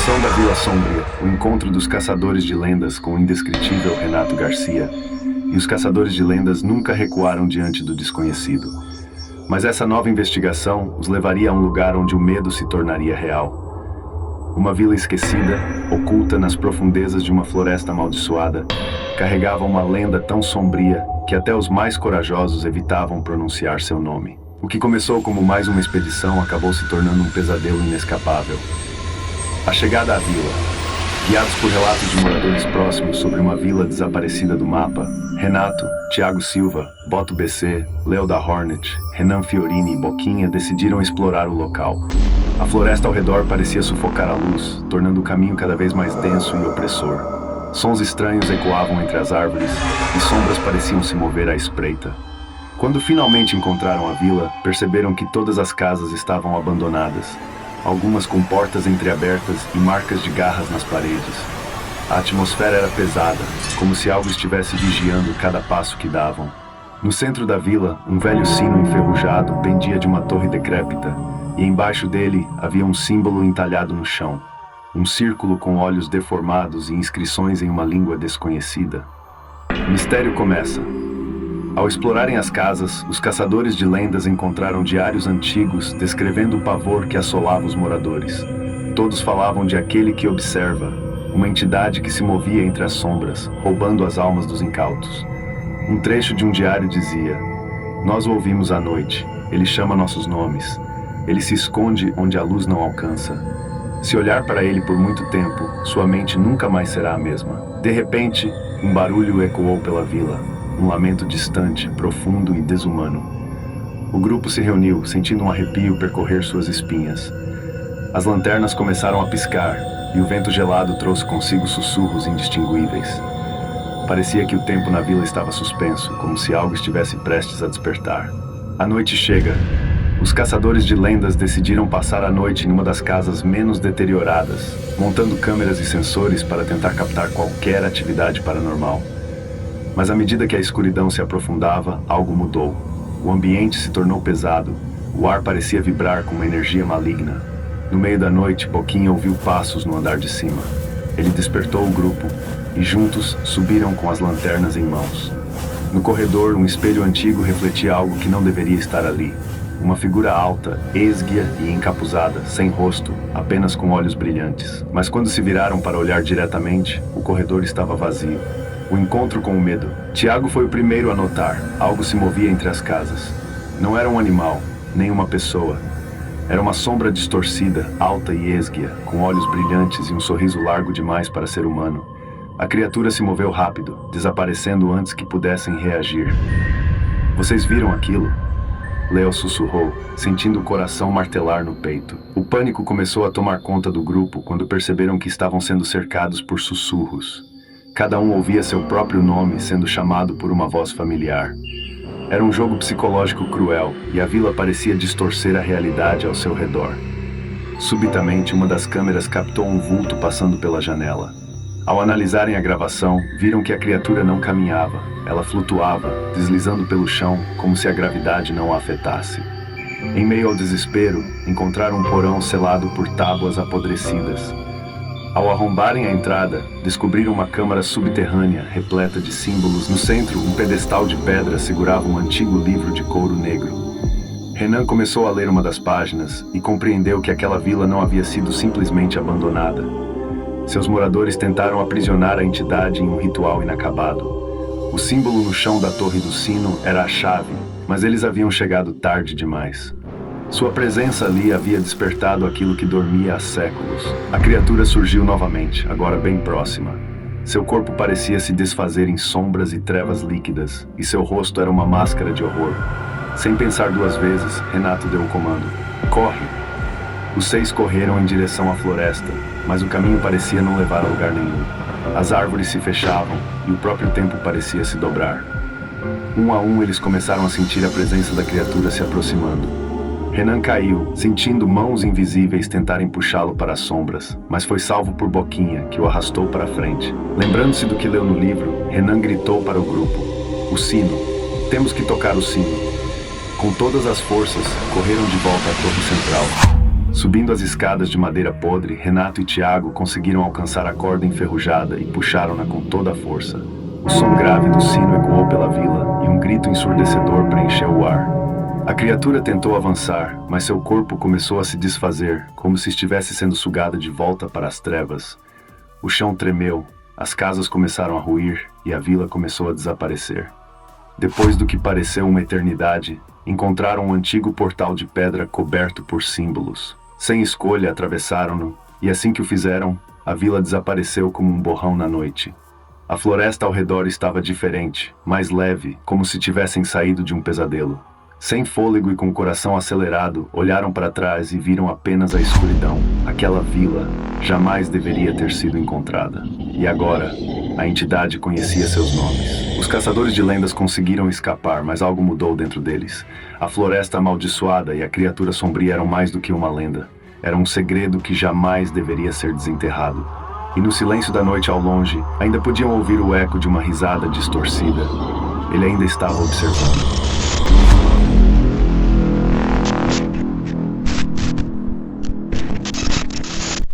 Introdução da Vila Sombria, o encontro dos caçadores de lendas com o indescritível Renato Garcia. E os caçadores de lendas nunca recuaram diante do desconhecido. Mas essa nova investigação os levaria a um lugar onde o medo se tornaria real. Uma vila esquecida, oculta nas profundezas de uma floresta amaldiçoada, carregava uma lenda tão sombria que até os mais corajosos evitavam pronunciar seu nome. O que começou como mais uma expedição acabou se tornando um pesadelo inescapável. A chegada à vila. Guiados por relatos de moradores próximos sobre uma vila desaparecida do mapa, Renato, Thiago Silva, Boto BC, Leo da Hornet, Renan Fiorini e Boquinha decidiram explorar o local. A floresta ao redor parecia sufocar a luz, tornando o caminho cada vez mais denso e opressor. Sons estranhos ecoavam entre as árvores e sombras pareciam se mover à espreita. Quando finalmente encontraram a vila, perceberam que todas as casas estavam abandonadas, algumas com portas entreabertas e marcas de garras nas paredes. A atmosfera era pesada, como se algo estivesse vigiando cada passo que davam. No centro da vila, um velho sino enferrujado pendia de uma torre decrépita, e embaixo dele havia um símbolo entalhado no chão. Um círculo com olhos deformados e inscrições em uma língua desconhecida. O mistério começa. Ao explorarem as casas, os caçadores de lendas encontraram diários antigos descrevendo o pavor que assolava os moradores. Todos falavam de aquele que observa, uma entidade que se movia entre as sombras, roubando as almas dos incautos. Um trecho de um diário dizia: "Nós o ouvimos à noite, ele chama nossos nomes. Ele se esconde onde a luz não alcança. Se olhar para ele por muito tempo, sua mente nunca mais será a mesma." De repente, um barulho ecoou pela vila. Um lamento distante, profundo e desumano. O grupo se reuniu, sentindo um arrepio percorrer suas espinhas. As lanternas começaram a piscar, e o vento gelado trouxe consigo sussurros indistinguíveis. Parecia que o tempo na vila estava suspenso, como se algo estivesse prestes a despertar. A noite chega. Os caçadores de lendas decidiram passar a noite em uma das casas menos deterioradas, montando câmeras e sensores para tentar captar qualquer atividade paranormal. Mas à medida que a escuridão se aprofundava, algo mudou. O ambiente se tornou pesado. O ar parecia vibrar com uma energia maligna. No meio da noite, Boquinha ouviu passos no andar de cima. Ele despertou o grupo, e juntos subiram com as lanternas em mãos. No corredor, um espelho antigo refletia algo que não deveria estar ali. Uma figura alta, esguia e encapuzada, sem rosto, apenas com olhos brilhantes. Mas quando se viraram para olhar diretamente, o corredor estava vazio. O encontro com o medo. Tiago foi o primeiro a notar. Algo se movia entre as casas. Não era um animal, nem uma pessoa. Era uma sombra distorcida, alta e esguia, com olhos brilhantes e um sorriso largo demais para ser humano. A criatura se moveu rápido, desaparecendo antes que pudessem reagir. "Vocês viram aquilo?" Leo sussurrou, sentindo o coração martelar no peito. O pânico começou a tomar conta do grupo quando perceberam que estavam sendo cercados por sussurros. Cada um ouvia seu próprio nome sendo chamado por uma voz familiar. Era um jogo psicológico cruel, e a vila parecia distorcer a realidade ao seu redor. Subitamente, uma das câmeras captou um vulto passando pela janela. Ao analisarem a gravação, viram que a criatura não caminhava. Ela flutuava, deslizando pelo chão, como se a gravidade não a afetasse. Em meio ao desespero, encontraram um porão selado por tábuas apodrecidas. Ao arrombarem a entrada, descobriram uma câmara subterrânea repleta de símbolos. No centro, um pedestal de pedra segurava um antigo livro de couro negro. Renan começou a ler uma das páginas e compreendeu que aquela vila não havia sido simplesmente abandonada. Seus moradores tentaram aprisionar a entidade em um ritual inacabado. O símbolo no chão da torre do sino era a chave, mas eles haviam chegado tarde demais. Sua presença ali havia despertado aquilo que dormia há séculos. A criatura surgiu novamente, agora bem próxima. Seu corpo parecia se desfazer em sombras e trevas líquidas, e seu rosto era uma máscara de horror. Sem pensar duas vezes, Renato deu o comando: "Corre!" Os 6 correram em direção à floresta, mas o caminho parecia não levar a lugar nenhum. As árvores se fechavam, e o próprio tempo parecia se dobrar. Um a um, eles começaram a sentir a presença da criatura se aproximando. Renan caiu, sentindo mãos invisíveis tentarem puxá-lo para as sombras, mas foi salvo por Boquinha, que o arrastou para frente. Lembrando-se do que leu no livro, Renan gritou para o grupo: "O sino! Temos que tocar o sino!" Com todas as forças, correram de volta à torre central. Subindo as escadas de madeira podre, Renato e Tiago conseguiram alcançar a corda enferrujada e puxaram-na com toda a força. O som grave do sino ecoou pela vila e um grito ensurdecedor preencheu o ar. A criatura tentou avançar, mas seu corpo começou a se desfazer, como se estivesse sendo sugado de volta para as trevas. O chão tremeu, as casas começaram a ruir e a vila começou a desaparecer. Depois do que pareceu uma eternidade, encontraram um antigo portal de pedra coberto por símbolos. Sem escolha, atravessaram-no, e assim que o fizeram, a vila desapareceu como um borrão na noite. A floresta ao redor estava diferente, mais leve, como se tivessem saído de um pesadelo. Sem fôlego e com o coração acelerado, olharam para trás e viram apenas a escuridão. Aquela vila jamais deveria ter sido encontrada. E agora, a entidade conhecia seus nomes. Os caçadores de lendas conseguiram escapar, mas algo mudou dentro deles. A floresta amaldiçoada e a criatura sombria eram mais do que uma lenda. Era um segredo que jamais deveria ser desenterrado. E no silêncio da noite ao longe, ainda podiam ouvir o eco de uma risada distorcida. Ele ainda estava observando.